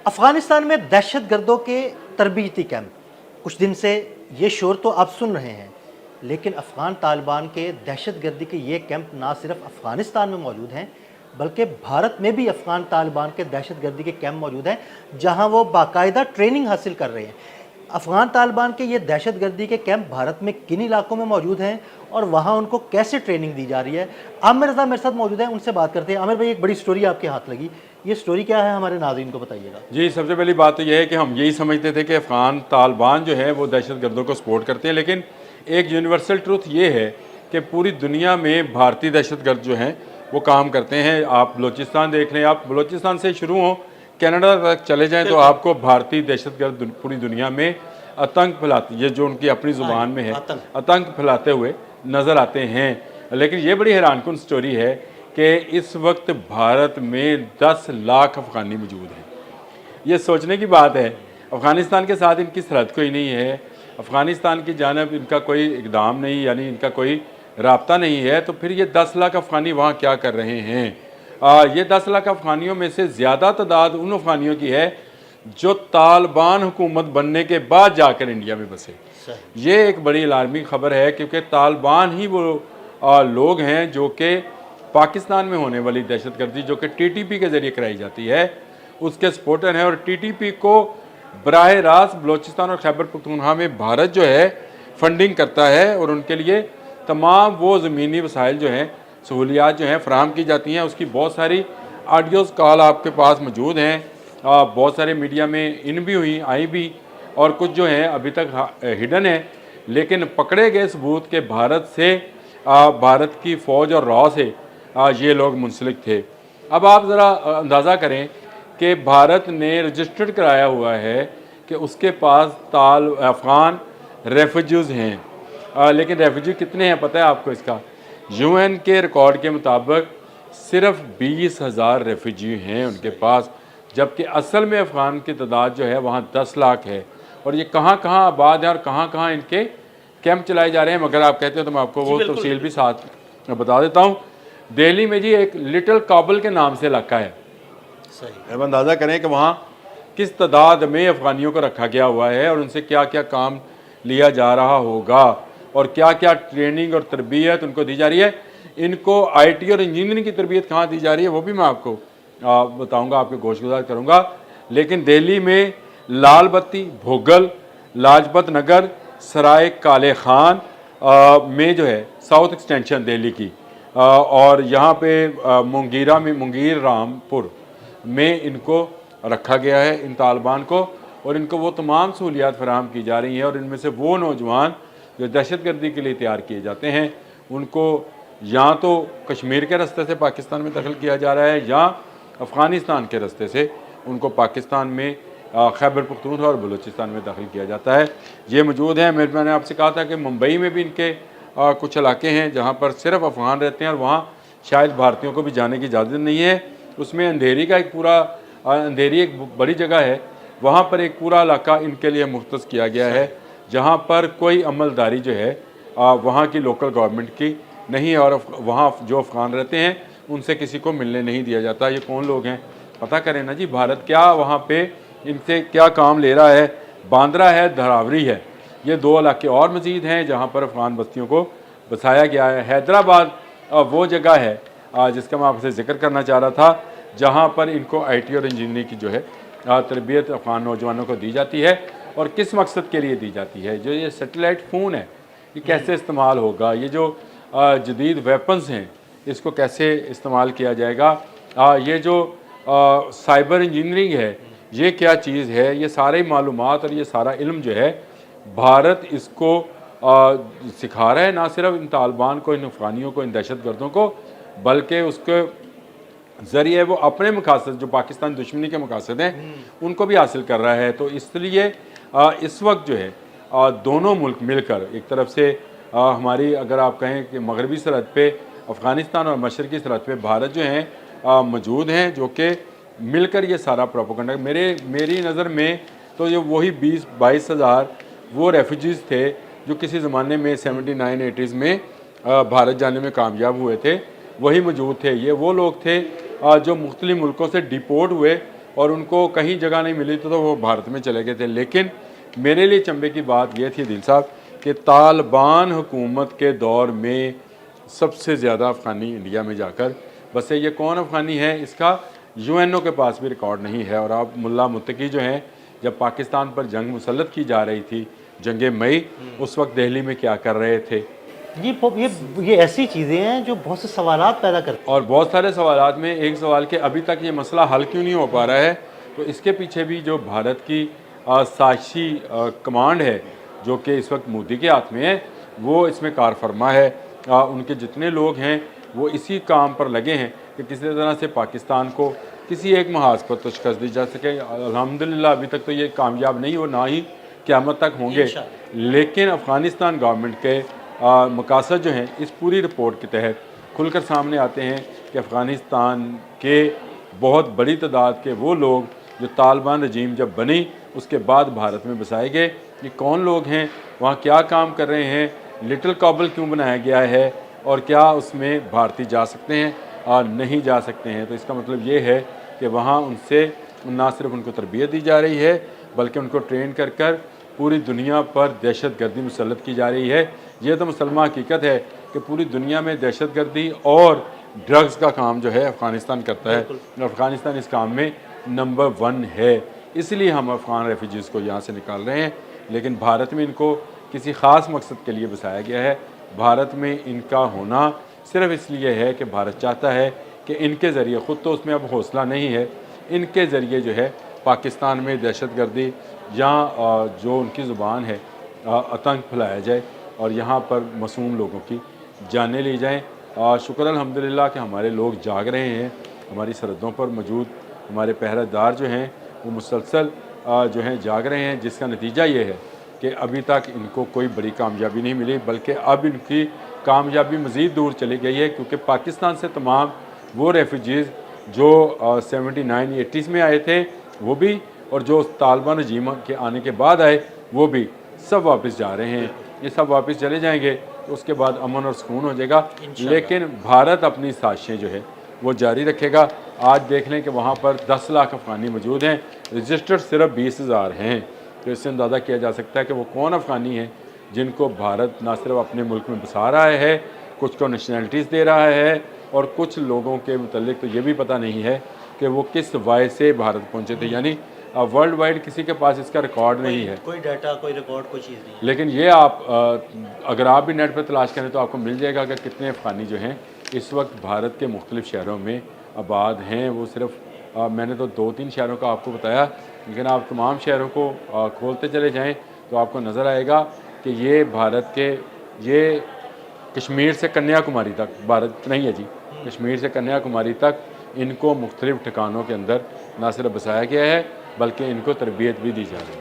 अफगानिस्तान में दहशत गर्दों के तरबीती कैंप, कुछ दिन से ये शोर तो आप सुन रहे हैं, लेकिन अफ़गान तालिबान के दहशत गर्दी के ये कैंप ना सिर्फ अफ़गानिस्तान में मौजूद हैं, बल्कि भारत में भी अफ़गान तालिबान के दहशत गर्दी के कैंप मौजूद हैं, जहां वो बाकायदा ट्रेनिंग हासिल कर रहे हैं। अफ़गान तालिबान के ये दहशत गर्दी के कैंप भारत में किन इलाकों में मौजूद हैं और वहाँ उनको कैसे ट्रेनिंग दी जा रही है, आमिर रज़ा मेरे साथ मौजूद है, उनसे बात करते हैं। आमिर भाई, एक बड़ी स्टोरी आपके हाथ लगी, ये स्टोरी क्या है, हमारे नाज़रीन को बताइएगा। जी, सबसे पहली बात तो यह है कि हम यही समझते थे कि अफ़गान तालिबान जो है वो दहशत गर्दों को सपोर्ट करते हैं, लेकिन एक यूनिवर्सल ट्रूथ ये है कि पूरी दुनिया में भारतीय दहशत गर्द जो हैं वो काम करते हैं। आप बलूचिस्तान देख लें, आप बलूचिस्तान से शुरू हों, कनाडा तक चले जाएं तो आपको भारतीय दहशत गर्द पूरी दुनिया में आतंक फैलाती, ये जो उनकी अपनी ज़ुबान में है, आतंक फैलाते हुए नज़र आते हैं। लेकिन ये बड़ी हैरानकुन स्टोरी है कि इस वक्त भारत में 10 लाख अफ़गानी मौजूद हैं। ये सोचने की बात है, अफ़गानिस्तान के साथ इनकी सरहद कोई नहीं है, अफ़गानिस्तान की जानब इनका कोई इक़दाम नहीं, यानी इनका कोई राब्ता नहीं है, तो फिर ये 10 लाख अफ़गानी वहाँ क्या कर रहे हैं? ये 10 लाख अफ़गानियों में से ज़्यादा तादाद उन अफ़गानियों की है जो तालिबान हुकूमत बनने के बाद जाकर इंडिया में बसे। ये एक बड़ी अलार्मिंग ख़बर है, क्योंकि तालिबान ही वो लोग हैं जो कि पाकिस्तान में होने वाली दहशतगर्दी जो कि टीटीपी के ज़रिए कराई जाती है उसके सपोर्टर हैं, और टीटीपी को बराह रास्त बलूचिस्तान और खैबर पख्तूनख्वा में भारत जो है फंडिंग करता है, और उनके लिए तमाम वो ज़मीनी वसाइल जो हैं, सहूलियात जो हैं फराहम की जाती हैं। उसकी बहुत सारी ऑडियोज़ कॉल आपके पास मौजूद हैं, बहुत सारे मीडिया में इन भी हुई, आई भी, और कुछ जो हैं अभी तक हिडन है, लेकिन पकड़े गए सबूत के भारत से भारत की फ़ौज और रॉ से ये लोग मुंसलिक थे। अब आप ज़रा अंदाज़ा करें कि भारत ने रजिस्टर्ड कराया हुआ है कि उसके पास अफ़गान रेफ्यूजीज़ हैं, लेकिन रेफ्यूजी कितने हैं पता है आपको इसका? यूएन के रिकॉर्ड के मुताबिक सिर्फ 20,000 रेफ्यूजी हैं उनके पास, जबकि असल में अफ़गान की तादाद जो है वहाँ 10 लाख है। और ये कहाँ कहाँ आबाद है और कहाँ कहाँ इनके कैंप चलाए जा रहे हैं, मगर आप कहते हो तो मैं आपको वो तफसील भी साथ बता देता हूँ। दिल्ली में जी एक लिटिल काबुल के नाम से इलाका है, अब अंदाज़ा करें कि वहाँ किस तादाद में अफ़गानियों को रखा गया हुआ है और उनसे क्या क्या काम लिया जा रहा होगा और क्या क्या ट्रेनिंग और तरबियत उनको दी जा रही है। इनको आईटी और इंजीनियरिंग की तरबियत कहाँ दी जा रही है वो भी मैं आपको बताऊँगा, आपके गोशगुजार करूँगा। लेकिन दिल्ली में लाल बत्ती, भोगल, लाजपत नगर, सराय काले खान में जो है साउथ एक्सटेंशन दिल्ली की, और यहाँ पे मुंगीरा में मुंगीर रामपुर में इनको रखा गया है इन तालिबान को, और इनको वो तमाम सहूलियात फराहम की जा रही हैं। और इनमें से वो नौजवान जो दहशतगर्दी के लिए तैयार किए जाते हैं उनको या तो कश्मीर के रास्ते से पाकिस्तान में दखल किया जा रहा है या अफ़गानिस्तान के रास्ते से उनको पाकिस्तान में खैबर पख्तूनख्वा और बलूचिस्तान में दाखिल किया जाता है। ये मौजूद हैं। मैंने आपसे कहा था कि मुंबई में भी इनके कुछ इलाके हैं जहाँ पर सिर्फ अफ़गान रहते हैं और वहाँ शायद भारतीयों को भी जाने की इजाज़त नहीं है। उसमें अंधेरी का एक पूरा अंधेरी एक बड़ी जगह है, वहाँ पर एक पूरा इलाका इनके लिए मुख्तस किया गया है जहाँ पर कोई अमलदारी जो है वहाँ की लोकल गवर्नमेंट की नहीं है, और वहाँ जो अफ़गान रहते हैं उनसे किसी को मिलने नहीं दिया जाता। ये कौन लोग हैं पता करें ना जी, भारत क्या वहाँ पे इनसे क्या काम ले रहा है। बांद्रा है, धरावरी है, ये 2 इलाके और मज़ीद हैं जहाँ पर अफ़गान बस्तियों को बसाया गया है। हैदराबाद वो जगह है जिसका मैं आपसे जिक्र करना चाह रहा था, जहाँ पर इनको आईटी और इंजीनियरिंग की जो है तरबियत अफ़गान नौजवानों को दी जाती है। और किस मकसद के लिए दी जाती है? जो ये सेटेलाइट फ़ोन है ये कैसे इस्तेमाल होगा, ये जो जदीद वेपन्स हैं इसको कैसे इस्तेमाल किया जाएगा, ये जो साइबर इंजीनियरिंग है ये क्या चीज़ है, ये सारे मालूमात और ये सारा इल्म जो है भारत इसको सिखा रहा है, ना सिर्फ इन तालिबान को, इन अफ़गानियों को, इन दहशत गर्दों को, बल्कि उसके ज़रिए वो अपने मकासद जो पाकिस्तान दुश्मनी के मकासद हैं उनको भी हासिल कर रहा है। तो इसलिए इस वक्त जो है दोनों मुल्क मिलकर एक तरफ से हमारी अगर आप कहें कि मगरबी सरहद पे अफ़गानिस्तान और मशरक़ी सरहद पे भारत जो हैं मौजूद हैं, जो कि मिलकर ये सारा प्रोपेगेंडा मेरी नज़र में तो ये वही 20-22 हज़ार वो रेफ्यूजीज़ थे जो किसी ज़माने में 79-80s में भारत जाने में कामयाब हुए थे, वही मौजूद थे। ये वो लोग थे जो मुख्तलिफ़ मुल्कों से डिपोर्ट हुए और उनको कहीं जगह नहीं मिली तो वो भारत में चले गए थे। लेकिन मेरे लिए चंबे की बात ये थी दिल साहब कि तालिबान हुकूमत के दौर में सबसे ज़्यादा अफ़गानी इंडिया में जाकर बसे। ये कौन अफ़गानी है इसका यूएनओ के पास भी रिकॉर्ड नहीं है। और आप मुल्ला मुत्तकी जो हैं, जब पाकिस्तान पर जंग मुसल्लत की जा रही थी, जंग मई, उस वक्त दिल्ली में क्या कर रहे थे? ये ऐसी चीज़ें हैं जो बहुत से सवालात पैदा करती और बहुत सारे सवालात में एक सवाल के अभी तक ये मसला हल क्यों नहीं हो पा रहा है, तो इसके पीछे भी जो भारत की साजिशी कमांड है जो कि इस वक्त मोदी के हाथ में है, वो इसमें कारफरमा है। उनके जितने लोग हैं वो इसी काम पर लगे हैं कि किसी तरह से पाकिस्तान को किसी एक महाज पर तो शिकस्त दी जा सके। अल्हम्दुलिल्लाह अभी तक तो ये कामयाब नहीं हो, ना ही क़यामत तक होंगे। लेकिन अफ़गानिस्तान गवर्नमेंट के मकासद जो हैं इस पूरी रिपोर्ट के तहत खुलकर सामने आते हैं कि अफ़गानिस्तान के बहुत बड़ी तादाद के वो लोग जो तालिबान रजीम जब बनी उसके बाद भारत में बसाए गए, ये कौन लोग हैं, वहाँ क्या काम कर रहे हैं, लिटिल काबुल क्यों बनाया गया है और क्या उसमें भारतीय जा सकते हैं और नहीं जा सकते हैं। तो इसका मतलब ये है कि वहाँ उनसे ना सिर्फ उनको तरबियत दी जा रही है बल्कि उनको ट्रेन कर कर पूरी दुनिया पर दहशत गर्दी मुसल्लत की जा रही है। ये तो मुसलमान हकीकत है कि पूरी दुनिया में दहशत गर्दी और ड्रग्स का काम जो है अफ़गानिस्तान करता है। अफ़गानिस्तान इस काम में नंबर 1 है, इसलिए हम अफ़गान रेफ्यूजीज़ को यहाँ से निकाल रहे हैं। लेकिन भारत में इनको किसी ख़ास मकसद के लिए बसाया गया है। भारत में इनका होना सिर्फ इसलिए है कि भारत चाहता है कि इनके ज़रिए, ख़ुद तो उसमें अब हौसला नहीं है, इनके ज़रिए जो है पाकिस्तान में दहशत गर्दी या जो उनकी ज़ुबान है आतंक फैलाया जाए और यहाँ पर मासूम लोगों की जानें ली जाएँ। शुक्र अल्हम्दुलिल्लाह कि हमारे लोग जाग रहे हैं, हमारी सरहदों पर मौजूद हमारे पहरेदार जो हैं वो मुसलसल जो हैं जाग रहे हैं, जिसका नतीजा ये है कि अभी तक इनको कोई बड़ी कामयाबी नहीं मिली, बल्कि अब इनकी कामयाबी मज़ीद दूर चली गई है। क्योंकि पाकिस्तान से तमाम वो रेफ्यूजीज़ जो 79-80s में आए थे वो भी, और जो तालिबान रजीम के आने के बाद आए वो भी, सब वापस जा रहे हैं। ये सब वापस चले जाएंगे तो उसके बाद अमन और सुकून हो जाएगा। लेकिन भारत अपनी साजिशें जो है वो जारी रखेगा। आज देख लें कि वहाँ पर 10 लाख अफ़गानी मौजूद हैं, रजिस्टर्ड सिर्फ 20,000 हैं। तो इससे अंदाज़ा किया जा सकता है कि वो कौन अफ़गानी हैं जिनको भारत ना सिर्फ अपने मुल्क में बसा रहा है, कुछ को नेशनैलिटीज़ दे रहा है, और कुछ लोगों के मुतल्लिक तो ये भी पता नहीं है कि वो किस वाय से भारत पहुँचे थे। यानी वर्ल्ड वाइड किसी के पास इसका रिकॉर्ड नहीं है, कोई डाटा, कोई रिकॉर्ड, कोई चीज़ नहीं है। लेकिन ये आप अगर आप भी नेट पर तलाश करें तो आपको मिल जाएगा कि कितने अफ़गानी जो हैं इस वक्त भारत के मुख्तलिफ़ शहरों में आबाद हैं। वो सिर्फ मैंने तो 2-3 शहरों का आपको बताया, लेकिन आप तमाम शहरों को खोलते चले जाएं तो आपको नज़र आएगा कि ये भारत के, ये कश्मीर से कन्याकुमारी तक, भारत नहीं है जी, कश्मीर से कन्याकुमारी तक इनको मुख्तलिफ़ ठिकानों के अंदर ना सिर्फ बसाया गया है बल्कि इनको तरबियत भी दी जा रही है।